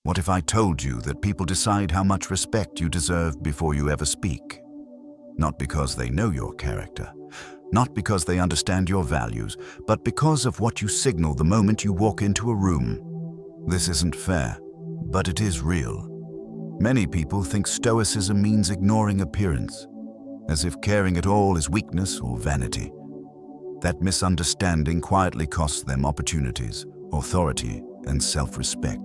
What if I told you that people decide how much respect you deserve before you ever speak? Not because they know your character, not because they understand your values, but because of what you signal the moment you walk into a room. This isn't fair, but it is real. Many people think stoicism means ignoring appearance, as if caring at all is weakness or vanity. That misunderstanding quietly costs them opportunities, authority, and self-respect.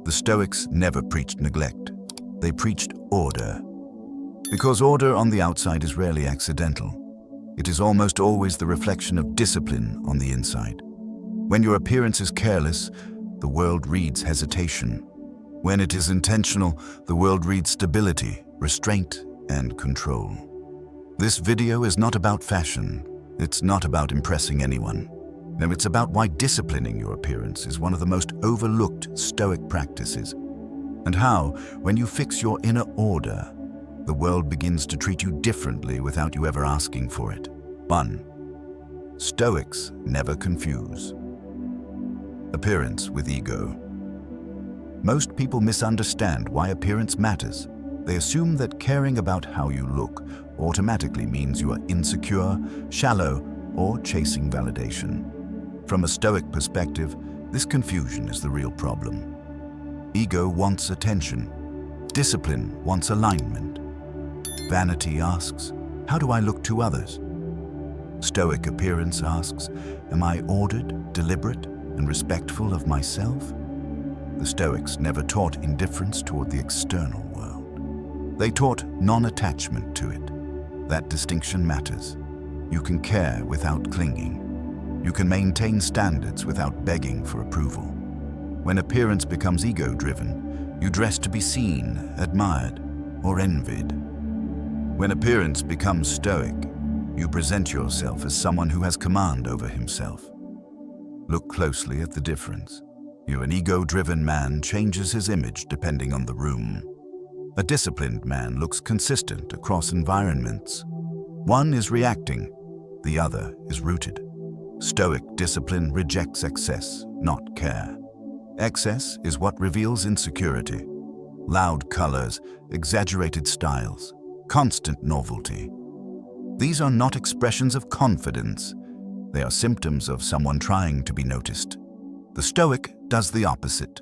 The Stoics never preached neglect. They preached order. Because order on the outside is rarely accidental. It is almost always the reflection of discipline on the inside. When your appearance is careless, the world reads hesitation. When it is intentional, the world reads stability, restraint, and control. This video is not about fashion. It's not about impressing anyone. No, it's about why disciplining your appearance is one of the most overlooked Stoic practices, and how, when you fix your inner order, the world begins to treat you differently without you ever asking for it. 1. Stoics never confuse appearance with ego. Most people misunderstand why appearance matters. They assume that caring about how you look automatically means you are insecure, shallow, or chasing validation. From a Stoic perspective, this confusion is the real problem. Ego wants attention. Discipline wants alignment. Vanity asks, how do I look to others? Stoic appearance asks, am I ordered, deliberate, and respectful of myself? The Stoics never taught indifference toward the external world. They taught non-attachment to it. That distinction matters. You can care without clinging. You can maintain standards without begging for approval. When appearance becomes ego-driven, you dress to be seen, admired, or envied. When appearance becomes Stoic, you present yourself as someone who has command over himself. Look closely at the difference. An ego-driven man changes his image depending on the room. A disciplined man looks consistent across environments. One is reacting, the other is rooted. Stoic discipline rejects excess, not care. Excess is what reveals insecurity. Loud colors, exaggerated styles, constant novelty. These are not expressions of confidence. They are symptoms of someone trying to be noticed. The Stoic does the opposite.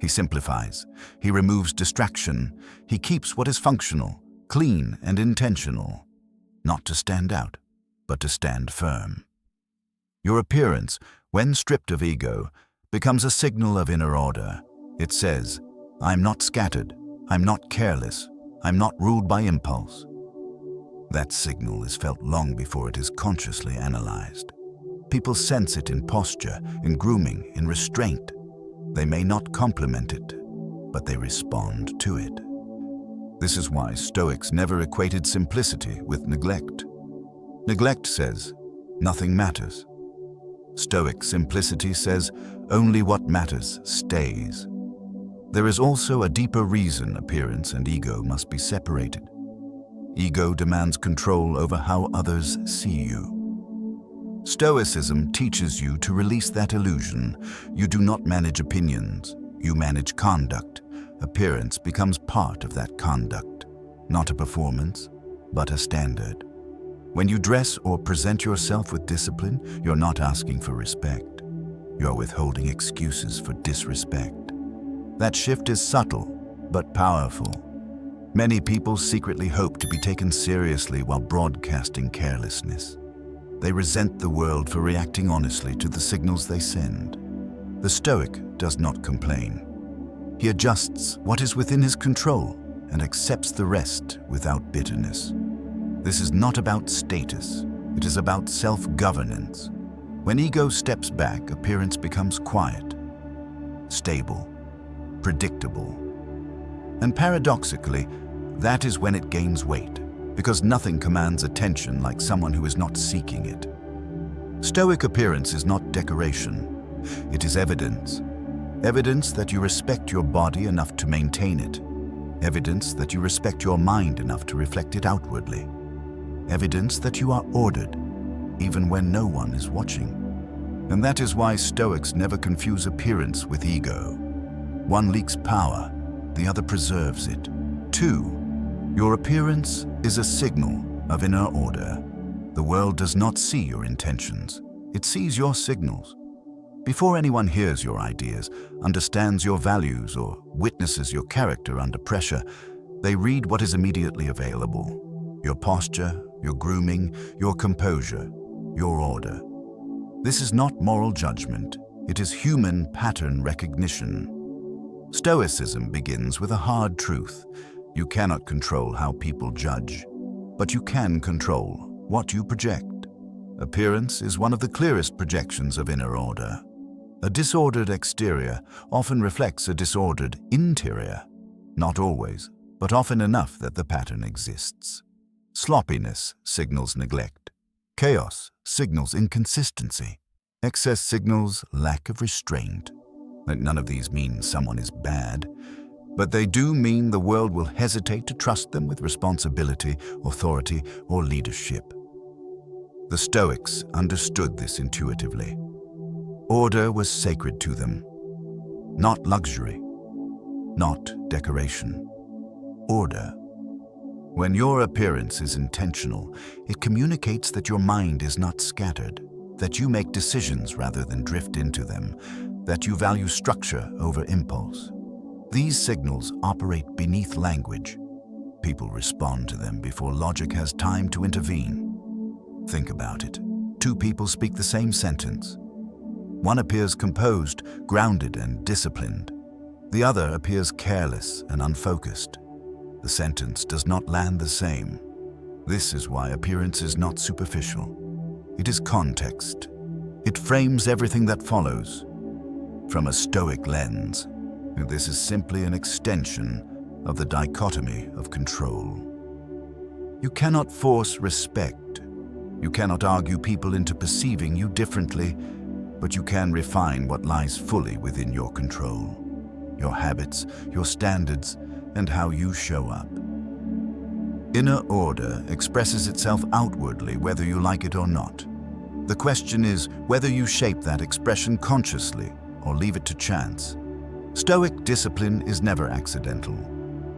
He simplifies. He removes distraction. He keeps what is functional, clean, and intentional. Not to stand out, but to stand firm. Your appearance, when stripped of ego, becomes a signal of inner order. It says, I'm not scattered, I'm not careless, I'm not ruled by impulse. That signal is felt long before it is consciously analyzed. People sense it in posture, in grooming, in restraint. They may not compliment it, but they respond to it. This is why Stoics never equated simplicity with neglect. Neglect says, nothing matters. Stoic simplicity says, only what matters stays. There is also a deeper reason appearance and ego must be separated. Ego demands control over how others see you. Stoicism teaches you to release that illusion. You do not manage opinions, you manage conduct. Appearance becomes part of that conduct, not a performance, but a standard. When you dress or present yourself with discipline, you're not asking for respect. You're withholding excuses for disrespect. That shift is subtle, but powerful. Many people secretly hope to be taken seriously while broadcasting carelessness. They resent the world for reacting honestly to the signals they send. The Stoic does not complain. He adjusts what is within his control and accepts the rest without bitterness. This is not about status. It is about self-governance. When ego steps back, appearance becomes quiet, stable, predictable. And paradoxically, that is when it gains weight, because nothing commands attention like someone who is not seeking it. Stoic appearance is not decoration. It is evidence. Evidence that you respect your body enough to maintain it. Evidence that you respect your mind enough to reflect it outwardly. Evidence that you are ordered, even when no one is watching. And that is why Stoics never confuse appearance with ego. One leaks power, the other preserves it. 2. Your appearance is a signal of inner order. The world does not see your intentions. It sees your signals. Before anyone hears your ideas, understands your values, or witnesses your character under pressure, they read what is immediately available: your posture, your grooming, your composure, your order. This is not moral judgment. It is human pattern recognition. Stoicism begins with a hard truth. You cannot control how people judge, but you can control what you project. Appearance is one of the clearest projections of inner order. A disordered exterior often reflects a disordered interior. Not always, but often enough that the pattern exists. Sloppiness signals neglect. Chaos signals inconsistency. Excess signals lack of restraint. None of these mean someone is bad, but they do mean the world will hesitate to trust them with responsibility, authority, or leadership. The Stoics understood this intuitively. Order was sacred to them. Not luxury, not decoration. Order. When your appearance is intentional, it communicates that your mind is not scattered, that you make decisions rather than drift into them, that you value structure over impulse. These signals operate beneath language. People respond to them before logic has time to intervene. Think about it. 2 people speak the same sentence. One appears composed, grounded, and disciplined. The other appears careless and unfocused. The sentence does not land the same. This is why appearance is not superficial. It is context. It frames everything that follows. From a Stoic lens, this is simply an extension of the dichotomy of control. You cannot force respect. You cannot argue people into perceiving you differently, but you can refine what lies fully within your control. Your habits, your standards, and how you show up. Inner order expresses itself outwardly whether you like it or not. The question is whether you shape that expression consciously or leave it to chance. Stoic discipline is never accidental.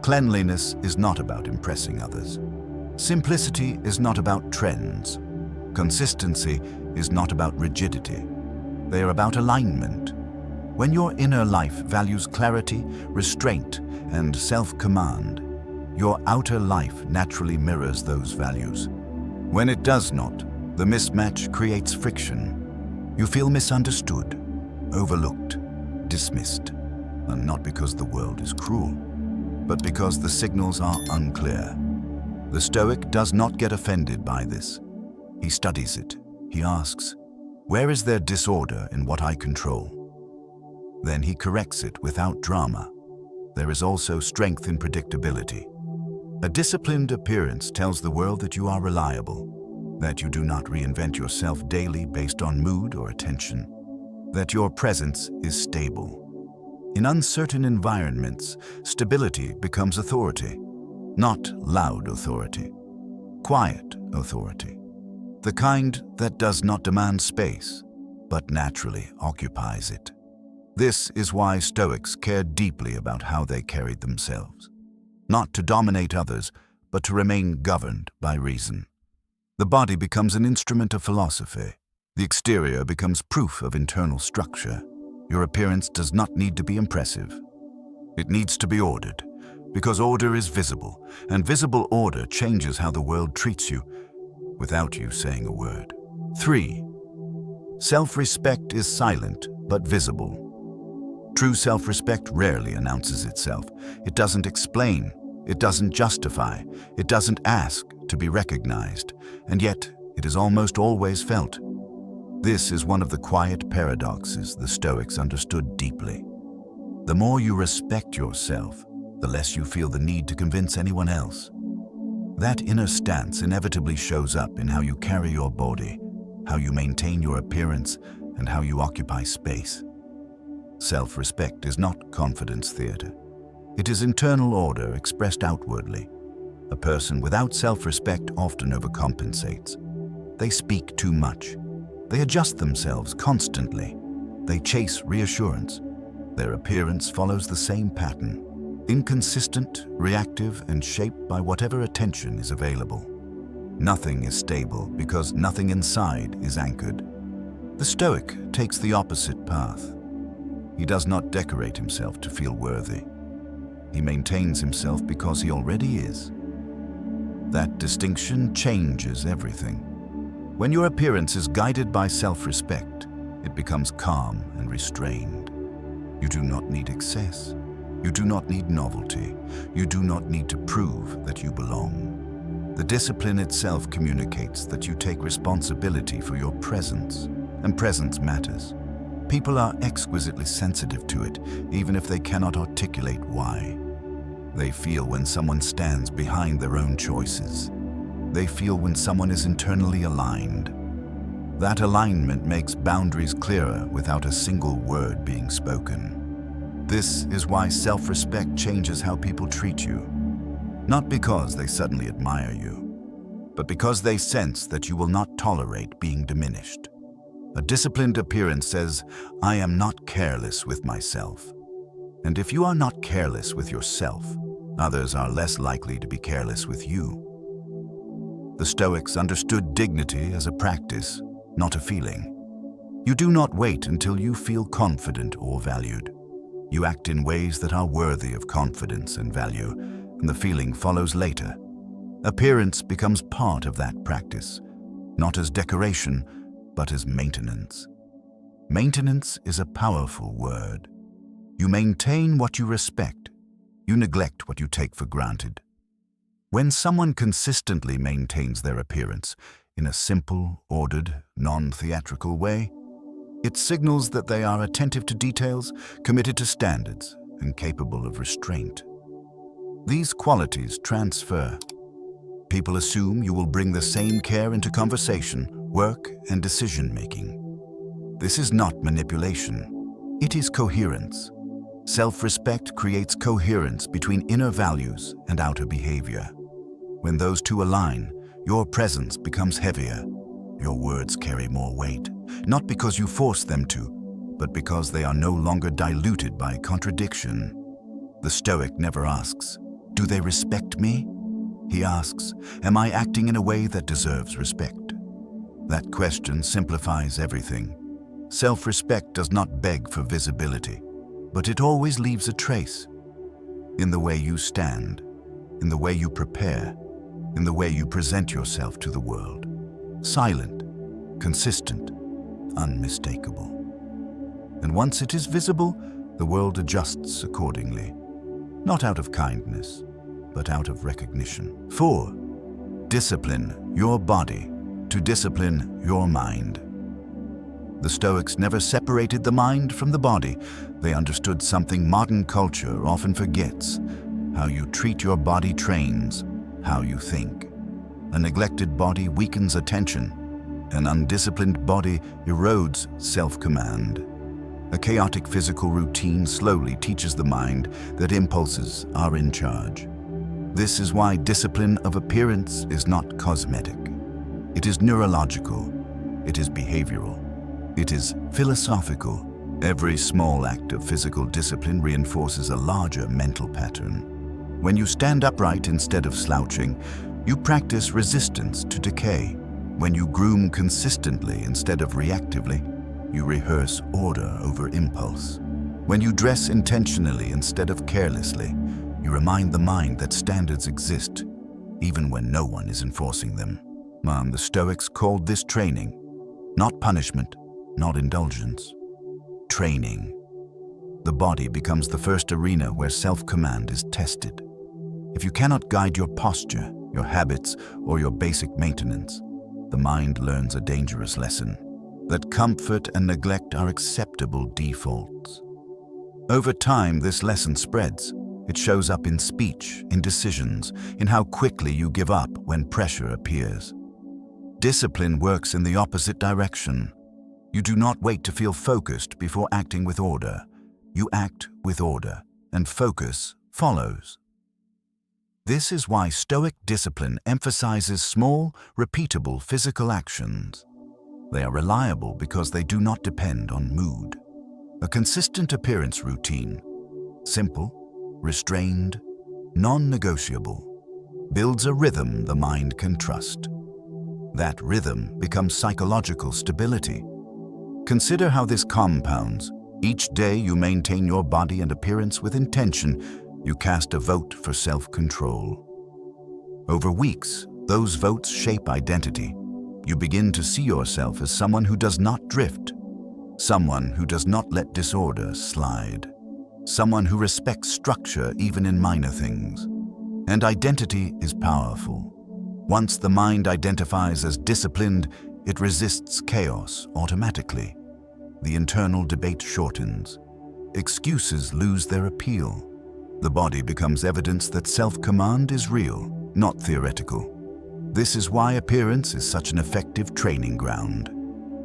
Cleanliness is not about impressing others. Simplicity is not about trends. Consistency is not about rigidity. They are about alignment. When your inner life values clarity, restraint, and self-command, your outer life naturally mirrors those values. When it does not, the mismatch creates friction. You feel misunderstood, overlooked, dismissed, and not because the world is cruel, but because the signals are unclear. The Stoic does not get offended by this. He studies it. He asks, where is there disorder in what I control? Then he corrects it without drama. There is also strength in predictability. A disciplined appearance tells the world that you are reliable, that you do not reinvent yourself daily based on mood or attention, that your presence is stable. In uncertain environments, stability becomes authority, not loud authority, quiet authority, the kind that does not demand space, but naturally occupies it. This is why Stoics cared deeply about how they carried themselves, not to dominate others, but to remain governed by reason. The body becomes an instrument of philosophy. The exterior becomes proof of internal structure. Your appearance does not need to be impressive. It needs to be ordered, because order is visible, and visible order changes how the world treats you without you saying a word. 3. Self-respect is silent but visible. True self-respect rarely announces itself. It doesn't explain. It doesn't justify. It doesn't ask to be recognized. And yet, it is almost always felt. This is one of the quiet paradoxes the Stoics understood deeply. The more you respect yourself, the less you feel the need to convince anyone else. That inner stance inevitably shows up in how you carry your body, how you maintain your appearance, and how you occupy space. Self-respect is not confidence theater. It is internal order expressed outwardly. A person without self-respect often overcompensates. They speak too much. They adjust themselves constantly. They chase reassurance. Their appearance follows the same pattern: inconsistent, reactive, and shaped by whatever attention is available. Nothing is stable because nothing inside is anchored. The Stoic takes the opposite path. He does not decorate himself to feel worthy. He maintains himself because he already is. That distinction changes everything. When your appearance is guided by self-respect, it becomes calm and restrained. You do not need excess. You do not need novelty. You do not need to prove that you belong. The discipline itself communicates that you take responsibility for your presence, and presence matters. People are exquisitely sensitive to it, even if they cannot articulate why. They feel when someone stands behind their own choices. They feel when someone is internally aligned. That alignment makes boundaries clearer without a single word being spoken. This is why self-respect changes how people treat you. Not because they suddenly admire you, but because they sense that you will not tolerate being diminished. A disciplined appearance says, "I am not careless with myself." And if you are not careless with yourself, others are less likely to be careless with you. The Stoics understood dignity as a practice, not a feeling. You do not wait until you feel confident or valued. You act in ways that are worthy of confidence and value, and the feeling follows later. Appearance becomes part of that practice, not as decoration, but as maintenance. Maintenance is a powerful word. You maintain what you respect. You neglect what you take for granted. When someone consistently maintains their appearance in a simple, ordered, non-theatrical way, it signals that they are attentive to details, committed to standards, and capable of restraint. These qualities transfer. People assume you will bring the same care into conversation, work, and decision-making. This is not manipulation. It is coherence. Self-respect creates coherence between inner values and outer behavior. When those two align, your presence becomes heavier. Your words carry more weight, not because you force them to, but because they are no longer diluted by contradiction. The Stoic never asks, "Do they respect me?" He asks, "Am I acting in a way that deserves respect?" That question simplifies everything. Self-respect does not beg for visibility, but it always leaves a trace. In the way you stand, in the way you prepare, in the way you present yourself to the world. Silent, consistent, unmistakable. And once it is visible, the world adjusts accordingly. Not out of kindness, but out of recognition. 4. Discipline your body to discipline your mind. The Stoics never separated the mind from the body. They understood something modern culture often forgets. How you treat your body trains how you think. A neglected body weakens attention. An undisciplined body erodes self-command. A chaotic physical routine slowly teaches the mind that impulses are in charge. This is why discipline of appearance is not cosmetic. It is neurological. It is behavioral. It is philosophical. Every small act of physical discipline reinforces a larger mental pattern. When you stand upright instead of slouching, you practice resistance to decay. When you groom consistently instead of reactively, you rehearse order over impulse. When you dress intentionally instead of carelessly, you remind the mind that standards exist, even when no one is enforcing them. The Stoics called this training, not punishment, not indulgence. Training. The body becomes the first arena where self-command is tested. If you cannot guide your posture, your habits, or your basic maintenance, the mind learns a dangerous lesson, that comfort and neglect are acceptable defaults. Over time, this lesson spreads. It shows up in speech, in decisions, in how quickly you give up when pressure appears. Discipline works in the opposite direction. You do not wait to feel focused before acting with order. You act with order, and focus follows. This is why Stoic discipline emphasizes small, repeatable physical actions. They are reliable because they do not depend on mood. A consistent appearance routine, simple, restrained, non-negotiable, builds a rhythm the mind can trust. That rhythm becomes psychological stability. Consider how this compounds. Each day you maintain your body and appearance with intention. You cast a vote for self-control. Over weeks, those votes shape identity. You begin to see yourself as someone who does not drift, someone who does not let disorder slide, someone who respects structure even in minor things. And identity is powerful. Once the mind identifies as disciplined, it resists chaos automatically. The internal debate shortens. Excuses lose their appeal. The body becomes evidence that self-command is real, not theoretical. This is why appearance is such an effective training ground.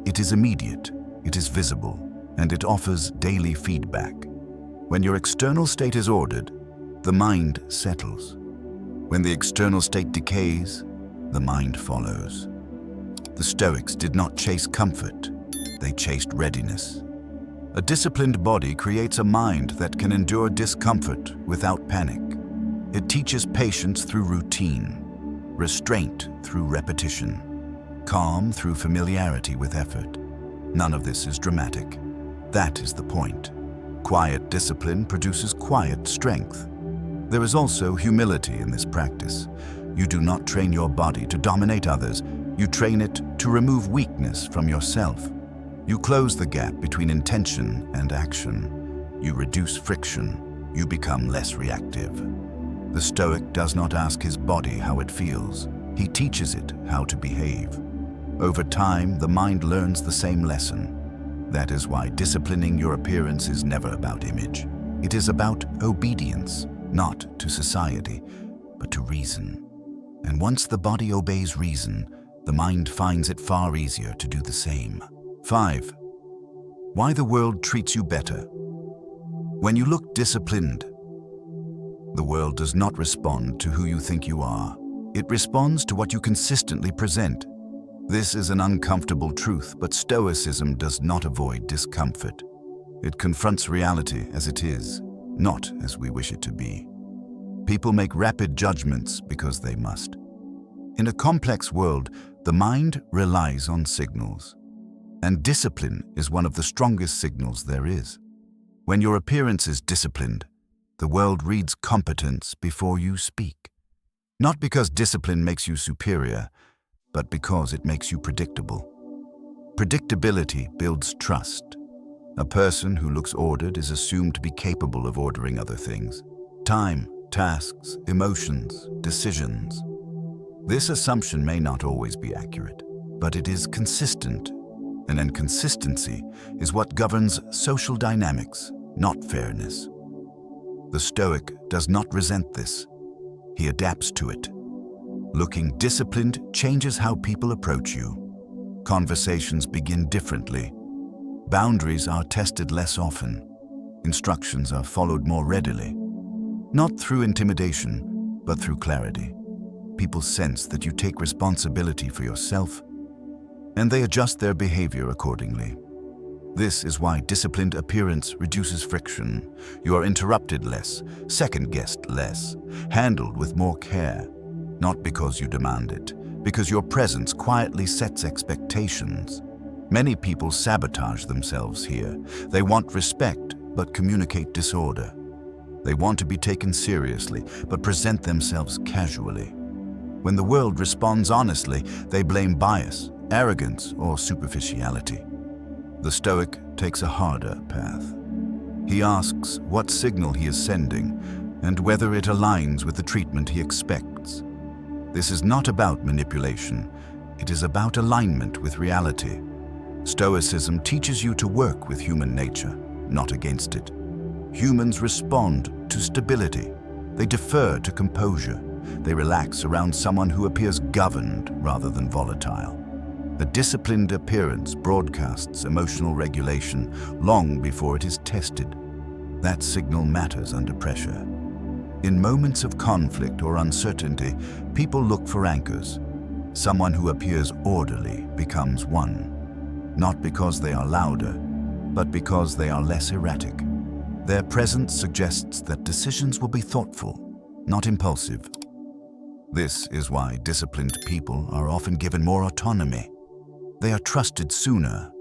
It is immediate, it is visible, and it offers daily feedback. When your external state is ordered, the mind settles. When the external state decays, the mind follows. The Stoics did not chase comfort, they chased readiness. A disciplined body creates a mind that can endure discomfort without panic. It teaches patience through routine, restraint through repetition, calm through familiarity with effort. None of this is dramatic. That is the point. Quiet discipline produces quiet strength. There is also humility in this practice. You do not train your body to dominate others. You train it to remove weakness from yourself. You close the gap between intention and action. You reduce friction. You become less reactive. The Stoic does not ask his body how it feels. He teaches it how to behave. Over time, the mind learns the same lesson. That is why disciplining your appearance is never about image. It is about obedience, not to society, but to reason. And once the body obeys reason, the mind finds it far easier to do the same. 5. Why the world treats you better. When you look disciplined, the world does not respond to who you think you are. It responds to what you consistently present. This is an uncomfortable truth, but Stoicism does not avoid discomfort. It confronts reality as it is, not as we wish it to be. People make rapid judgments because they must. In a complex world, the mind relies on signals. And discipline is one of the strongest signals there is. When your appearance is disciplined, the world reads competence before you speak. Not because discipline makes you superior, but because it makes you predictable. Predictability builds trust. A person who looks ordered is assumed to be capable of ordering other things. Time, tasks, emotions, decisions. This assumption may not always be accurate, but it is consistent. And inconsistency is what governs social dynamics, not fairness. The Stoic does not resent this. He adapts to it. Looking disciplined changes how people approach you. Conversations begin differently. Boundaries are tested less often. Instructions are followed more readily. Not through intimidation, but through clarity. People sense that you take responsibility for yourself, and they adjust their behavior accordingly. This is why disciplined appearance reduces friction. You are interrupted less, second-guessed less, handled with more care. Not because you demand it, because your presence quietly sets expectations. Many people sabotage themselves here. They want respect, but communicate disorder. They want to be taken seriously, but present themselves casually. When the world responds honestly, they blame bias, arrogance, or superficiality. The Stoic takes a harder path. He asks what signal he is sending and whether it aligns with the treatment he expects. This is not about manipulation. It is about alignment with reality. Stoicism teaches you to work with human nature, not against it. Humans respond to stability. They defer to composure. They relax around someone who appears governed rather than volatile. A disciplined appearance broadcasts emotional regulation long before it is tested. That signal matters under pressure. In moments of conflict or uncertainty, people look for anchors. Someone who appears orderly becomes one. Not because they are louder, but because they are less erratic. Their presence suggests that decisions will be thoughtful, not impulsive. This is why disciplined people are often given more autonomy. They are trusted sooner,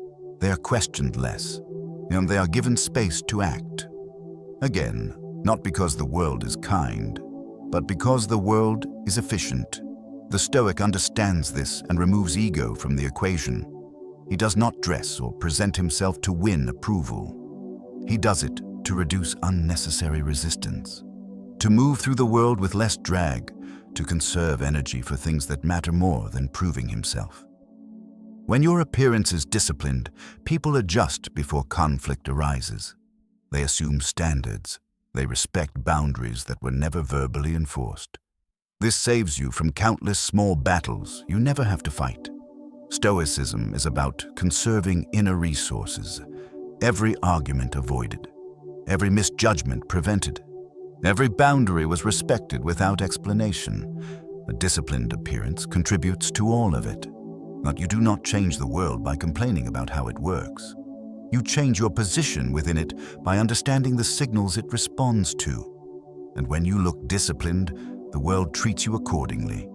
they are questioned less, and they are given space to act. Again, not because the world is kind, but because the world is efficient. The Stoic understands this and removes ego from the equation. He does not dress or present himself to win approval. He does it to reduce unnecessary resistance, to move through the world with less drag, to conserve energy for things that matter more than proving himself. When your appearance is disciplined, people adjust before conflict arises. They assume standards. They respect boundaries that were never verbally enforced. This saves you from countless small battles you never have to fight. Stoicism is about conserving inner resources, every argument avoided, every misjudgment prevented. Every boundary was respected without explanation. A disciplined appearance contributes to all of it. But you do not change the world by complaining about how it works. You change your position within it by understanding the signals it responds to. And when you look disciplined, the world treats you accordingly,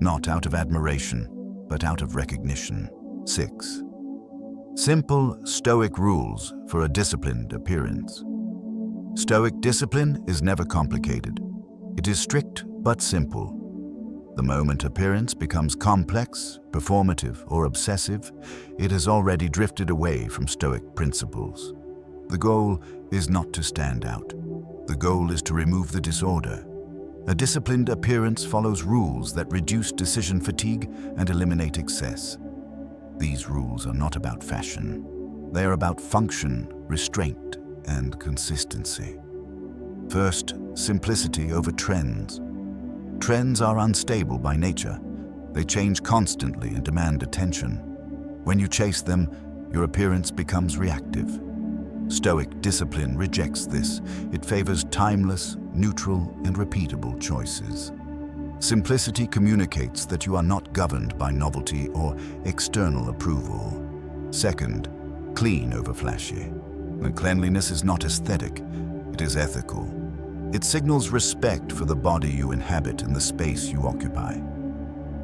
not out of admiration, but out of recognition. 6. Simple Stoic rules for a disciplined appearance. Stoic discipline is never complicated. It is strict but simple. The moment appearance becomes complex, performative, or obsessive, it has already drifted away from Stoic principles. The goal is not to stand out. The goal is to remove the disorder. A disciplined appearance follows rules that reduce decision fatigue and eliminate excess. These rules are not about fashion. They are about function, restraint, and consistency. First, simplicity over trends. Trends are unstable by nature. They change constantly and demand attention. When you chase them, your appearance becomes reactive. Stoic discipline rejects this. It favors timeless, neutral, and repeatable choices. Simplicity communicates that you are not governed by novelty or external approval. Second, clean over flashy. And cleanliness is not aesthetic, it is ethical. It signals respect for the body you inhabit and the space you occupy.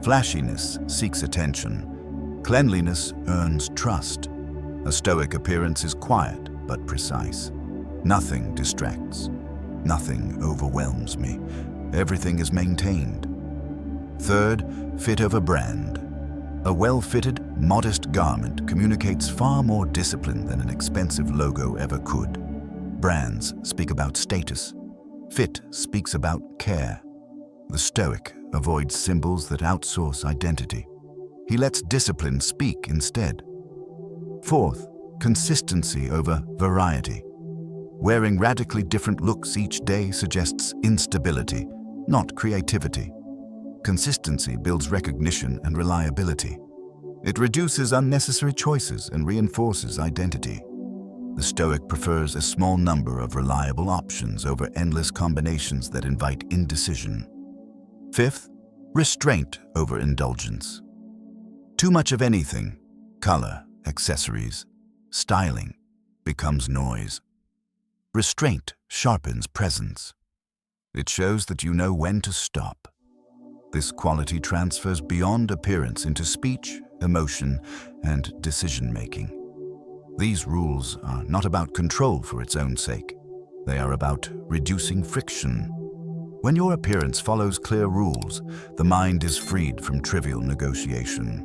Flashiness seeks attention. Cleanliness earns trust. A Stoic appearance is quiet but precise. Nothing distracts. Nothing overwhelms me. Everything is maintained. Third, fit over brand. A well-fitted, modest garment communicates far more discipline than an expensive logo ever could. Brands speak about status. Fit speaks about care. The Stoic avoids symbols that outsource identity. He lets discipline speak instead. Fourth, consistency over variety. Wearing radically different looks each day suggests instability, not creativity. Consistency builds recognition and reliability. It reduces unnecessary choices and reinforces identity. The Stoic prefers a small number of reliable options over endless combinations that invite indecision. Fifth, restraint over indulgence. Too much of anything, color, accessories, styling, becomes noise. Restraint sharpens presence. It shows that you know when to stop. This quality transfers beyond appearance into speech, emotion, and decision-making. These rules are not about control for its own sake. They are about reducing friction. When your appearance follows clear rules, the mind is freed from trivial negotiation.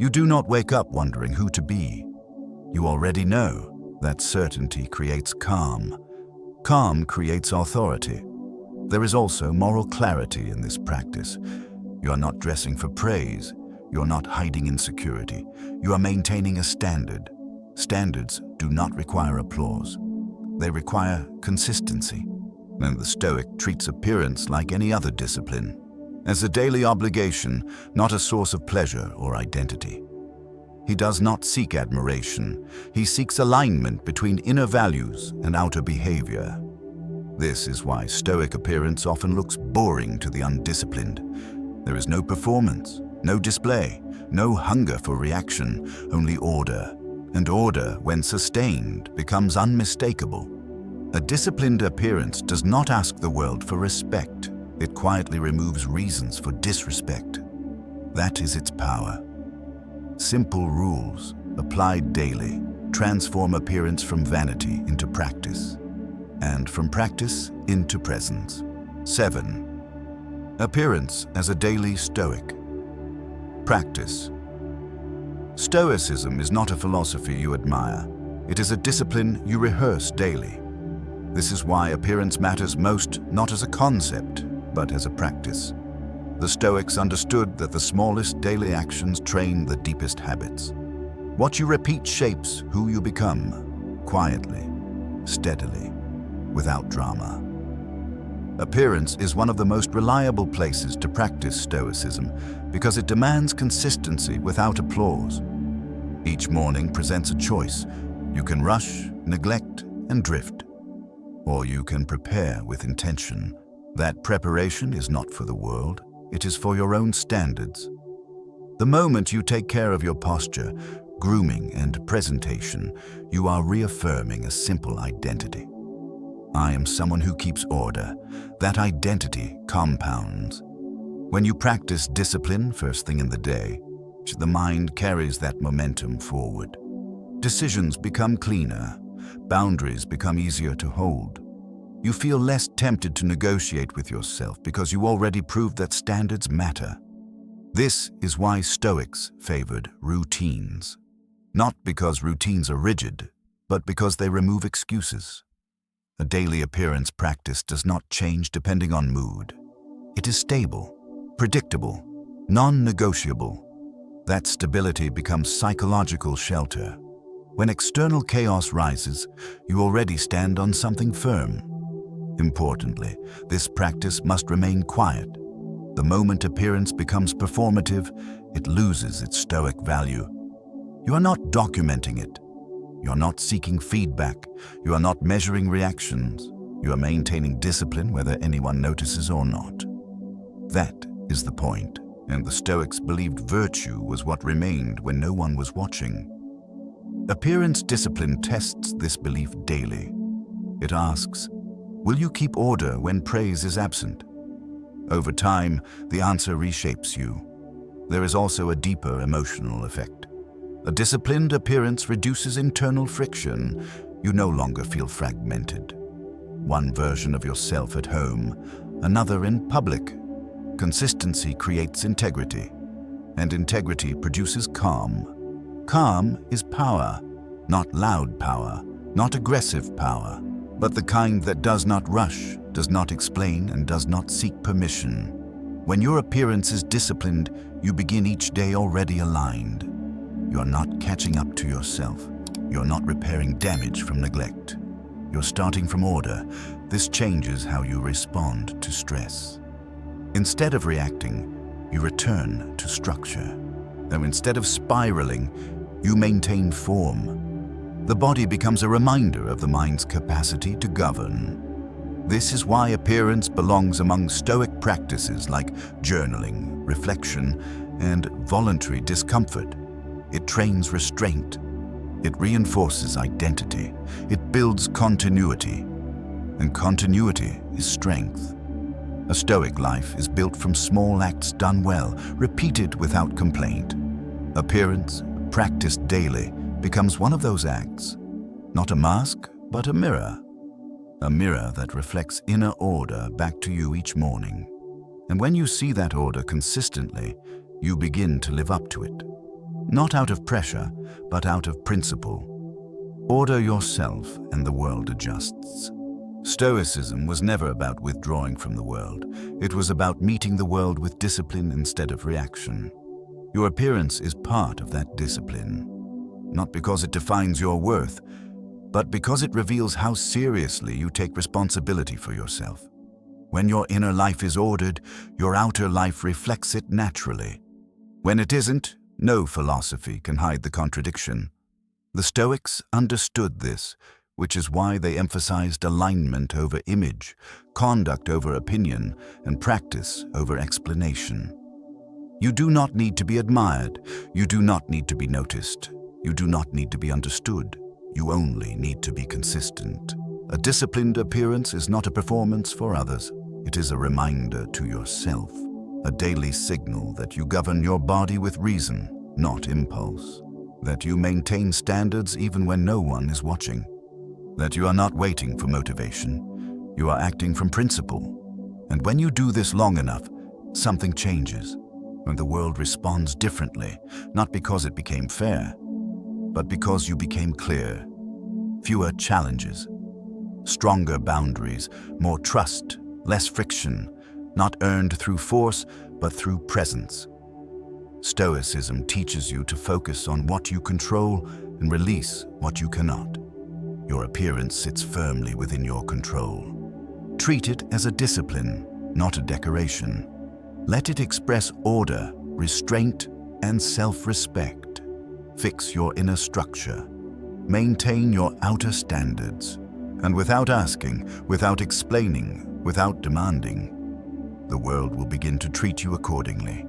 You do not wake up wondering who to be. You already know that certainty creates calm. Calm creates authority. There is also moral clarity in this practice. You are not dressing for praise. You are not hiding insecurity. You are maintaining a standard. Standards do not require applause. They require consistency. And the Stoic treats appearance like any other discipline, as a daily obligation, not a source of pleasure or identity. He does not seek admiration. He seeks alignment between inner values and outer behavior. This is why Stoic appearance often looks boring to the undisciplined. There is no performance, no display, no hunger for reaction, only order, and order, when sustained, becomes unmistakable. A disciplined appearance does not ask the world for respect. It quietly removes reasons for disrespect. That is its power. Simple rules, applied daily, transform appearance from vanity into practice, and from practice into presence. 7. Appearance as a daily Stoic. Practice. Stoicism is not a philosophy you admire. It is a discipline you rehearse daily. This is why appearance matters most, not as a concept, but as a practice. The Stoics understood that the smallest daily actions train the deepest habits. What you repeat shapes who you become, quietly, steadily, without drama. Appearance is one of the most reliable places to practice Stoicism because it demands consistency without applause. Each morning presents a choice. You can rush, neglect, and drift. Or you can prepare with intention. That preparation is not for the world. It is for your own standards. The moment you take care of your posture, grooming, and presentation, you are reaffirming a simple identity. I am someone who keeps order. That identity compounds. When you practice discipline first thing in the day, the mind carries that momentum forward. Decisions become cleaner. Boundaries become easier to hold. You feel less tempted to negotiate with yourself because you already proved that standards matter. This is why Stoics favored routines. Not because routines are rigid, but because they remove excuses. A daily appearance practice does not change depending on mood. It is stable, predictable, non-negotiable. That stability becomes psychological shelter. When external chaos rises, you already stand on something firm. Importantly, this practice must remain quiet. The moment appearance becomes performative, it loses its Stoic value. You are not documenting it. You are not seeking feedback. You are not measuring reactions. You are maintaining discipline whether anyone notices or not. That is the point, and the Stoics believed virtue was what remained when no one was watching. Appearance discipline tests this belief daily. It asks, will you keep order when praise is absent? Over time, the answer reshapes you. There is also a deeper emotional effect. A disciplined appearance reduces internal friction. You no longer feel fragmented. One version of yourself at home, another in public. Consistency creates integrity, and integrity produces calm. Calm is power, not loud power, not aggressive power, but the kind that does not rush, does not explain, and does not seek permission. When your appearance is disciplined, you begin each day already aligned. You are not catching up to yourself. You are not repairing damage from neglect. You're starting from order. This changes how you respond to stress. Instead of reacting, you return to structure. Though instead of spiraling, you maintain form. The body becomes a reminder of the mind's capacity to govern. This is why appearance belongs among Stoic practices like journaling, reflection, and voluntary discomfort. It trains restraint. It reinforces identity. It builds continuity. And continuity is strength. A Stoic life is built from small acts done well, repeated without complaint. Appearance, practiced daily, becomes one of those acts. Not a mask, but a mirror. A mirror that reflects inner order back to you each morning. And when you see that order consistently, you begin to live up to it. Not out of pressure, but out of principle. Order yourself and the world adjusts. Stoicism was never about withdrawing from the world. It was about meeting the world with discipline instead of reaction. Your appearance is part of that discipline. Not because it defines your worth, but because it reveals how seriously you take responsibility for yourself. When your inner life is ordered, your outer life reflects it naturally. When it isn't, no philosophy can hide the contradiction. The Stoics understood this, which is why they emphasized alignment over image, conduct over opinion, and practice over explanation. You do not need to be admired. You do not need to be noticed. You do not need to be understood. You only need to be consistent. A disciplined appearance is not a performance for others. It is a reminder to yourself, a daily signal that you govern your body with reason, not impulse. That you maintain standards even when no one is watching. That you are not waiting for motivation. You are acting from principle. And when you do this long enough, something changes. And the world responds differently, not because it became fair, but because you became clear. Fewer challenges, stronger boundaries, more trust, less friction, not earned through force, but through presence. Stoicism teaches you to focus on what you control and release what you cannot. Your appearance sits firmly within your control. Treat it as a discipline, not a decoration. Let it express order, restraint, and self-respect. Fix your inner structure. Maintain your outer standards. And without asking, without explaining, without demanding, the world will begin to treat you accordingly.